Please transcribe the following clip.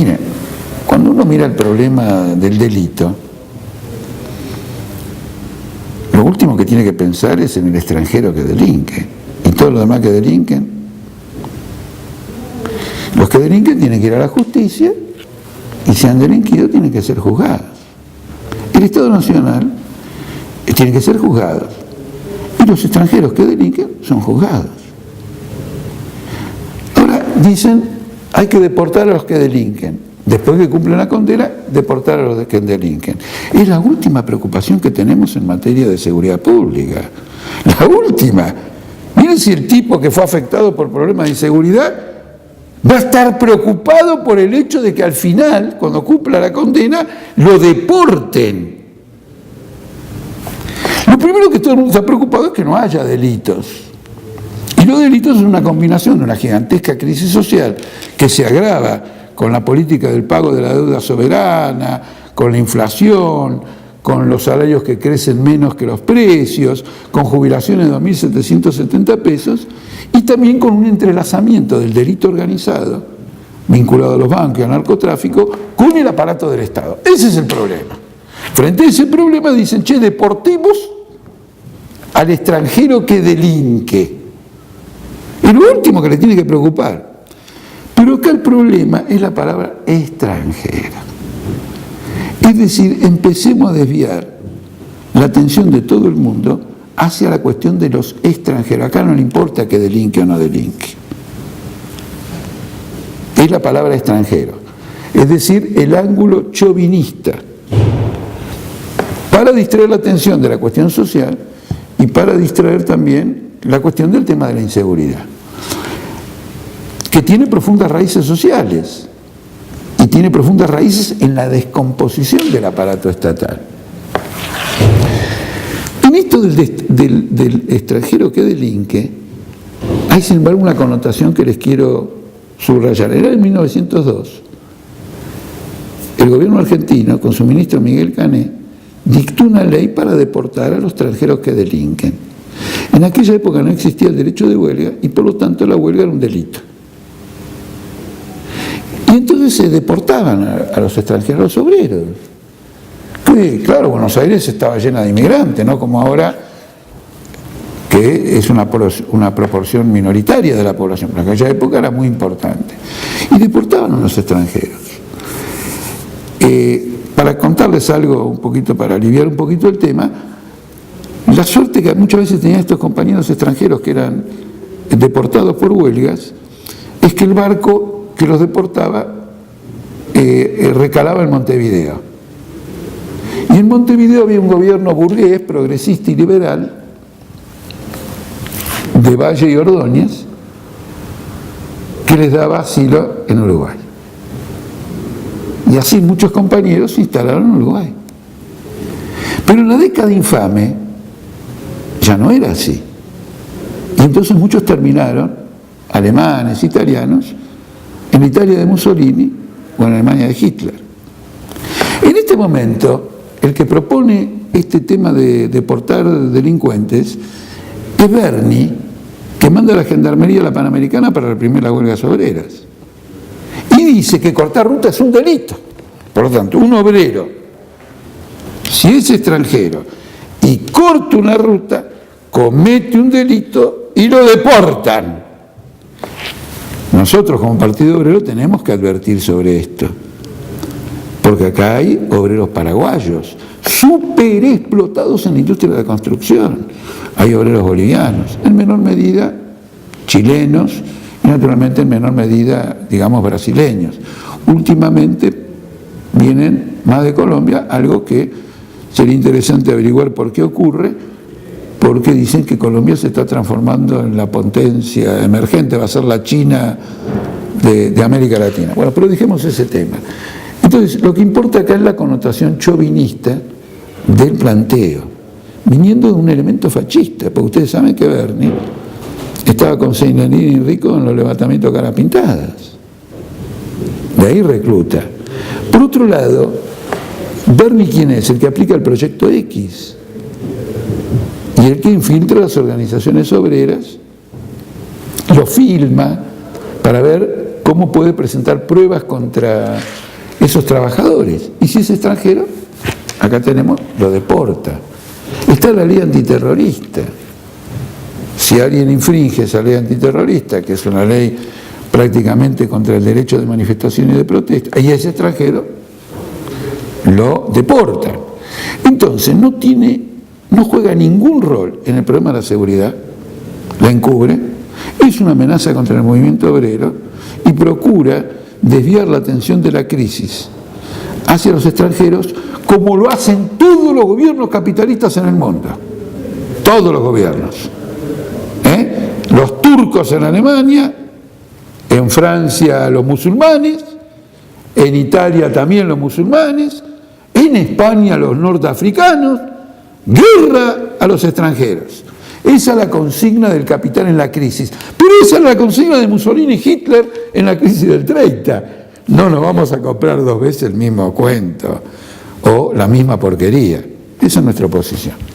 Miren, cuando uno mira el problema del delito, lo último que tiene que pensar es en el extranjero que delinque. Y todos los demás que delinquen. Los que delinquen tienen que ir a la justicia y si han delinquido tienen que ser juzgados. El Estado Nacional tiene que ser juzgados. Y los extranjeros que delinquen son juzgados. Ahora dicen, hay que deportar a los que delinquen. Después que cumplen la condena, deportar a los que delinquen. Es la última preocupación que tenemos en materia de seguridad pública. La última. Miren si el tipo que fue afectado por problemas de inseguridad va a estar preocupado por el hecho de que al final, cuando cumpla la condena, lo deporten. Lo primero que todo el mundo está preocupado es que no haya delitos. Y los delitos son una combinación de una gigantesca crisis social que se agrava con la política del pago de la deuda soberana, con la inflación, con los salarios que crecen menos que los precios, con jubilaciones de 2.770 pesos, y también con un entrelazamiento del delito organizado, vinculado a los bancos y al narcotráfico, con el aparato del Estado. Ese es el problema. Frente a ese problema dicen, che, deportemos al extranjero que delinque. Es lo último que le tiene que preocupar. Pero acá el problema es la palabra extranjera. Es decir, empecemos a desviar la atención de todo el mundo hacia la cuestión de los extranjeros. Acá no le importa que delinque o no delinque. Es la palabra extranjero. Es decir, el ángulo chauvinista. Para distraer la atención de la cuestión social y para distraer también la cuestión del tema de la inseguridad, que tiene profundas raíces sociales y tiene profundas raíces en la descomposición del aparato estatal. En esto del extranjero que delinque, hay sin embargo una connotación que les quiero subrayar. Era en 1902. El gobierno argentino, con su ministro Miguel Cané, dictó una ley para deportar a los extranjeros que delinquen. En aquella época no existía el derecho de huelga y por lo tanto la huelga era un delito. Y entonces se deportaban a los extranjeros, a los obreros. Que, claro, Buenos Aires estaba llena de inmigrantes, no como ahora, que es una proporción minoritaria de la población, pero en aquella época era muy importante. Y deportaban a los extranjeros. Para contarles algo un poquito, para aliviar un poquito el tema, la suerte que muchas veces tenían estos compañeros extranjeros que eran deportados por huelgas, es que el barco que los deportaba recalaba en Montevideo. Y en Montevideo había un gobierno burgués, progresista y liberal, de Valle y Ordóñez, que les daba asilo en Uruguay. Y así muchos compañeros se instalaron en Uruguay. Pero en la década infame ya no era así. Y entonces muchos terminaron, alemanes, italianos, en Italia de Mussolini o en Alemania de Hitler. En este momento, el que propone este tema de deportar delincuentes es Berni, que manda a la Gendarmería a la Panamericana para reprimir las huelgas obreras. Y dice que cortar ruta es un delito. Por lo tanto, un obrero, si es extranjero y corta una ruta, comete un delito y lo deportan. Nosotros como Partido Obrero tenemos que advertir sobre esto, porque acá hay obreros paraguayos, súper explotados en la industria de la construcción. Hay obreros bolivianos, en menor medida chilenos y naturalmente en menor medida, digamos, brasileños. Últimamente vienen más de Colombia, algo que sería interesante averiguar por qué ocurre, porque dicen que Colombia se está transformando en la potencia emergente, va a ser la China de América Latina. Bueno, pero dejemos ese tema. Entonces, lo que importa acá es la connotación chauvinista del planteo, viniendo de un elemento fascista, porque ustedes saben que Berni estaba con Seinelini y Rico en los levantamientos de caras pintadas. De ahí recluta. Por otro lado, Berni, ¿quién es? El que aplica el proyecto X y el que infiltra las organizaciones obreras, lo filma para ver cómo puede presentar pruebas contra esos trabajadores. Y si es extranjero, acá tenemos, lo deporta. Está la ley antiterrorista. Si alguien infringe esa ley antiterrorista, que es una ley prácticamente contra el derecho de manifestación y de protesta, y es extranjero, lo deportan. Entonces no juega ningún rol en el problema de la seguridad, la encubre, es una amenaza contra el movimiento obrero y procura desviar la atención de la crisis hacia los extranjeros, como lo hacen todos los gobiernos capitalistas en el mundo. Todos los gobiernos. Los turcos en Alemania, en Francia los musulmanes, en Italia también los musulmanes, en España los norteafricanos, guerra a los extranjeros. Esa es la consigna del capital en la crisis. Pero esa es la consigna de Mussolini y Hitler en la crisis del 30. No nos vamos a comprar dos veces el mismo cuento o la misma porquería. Esa es nuestra posición.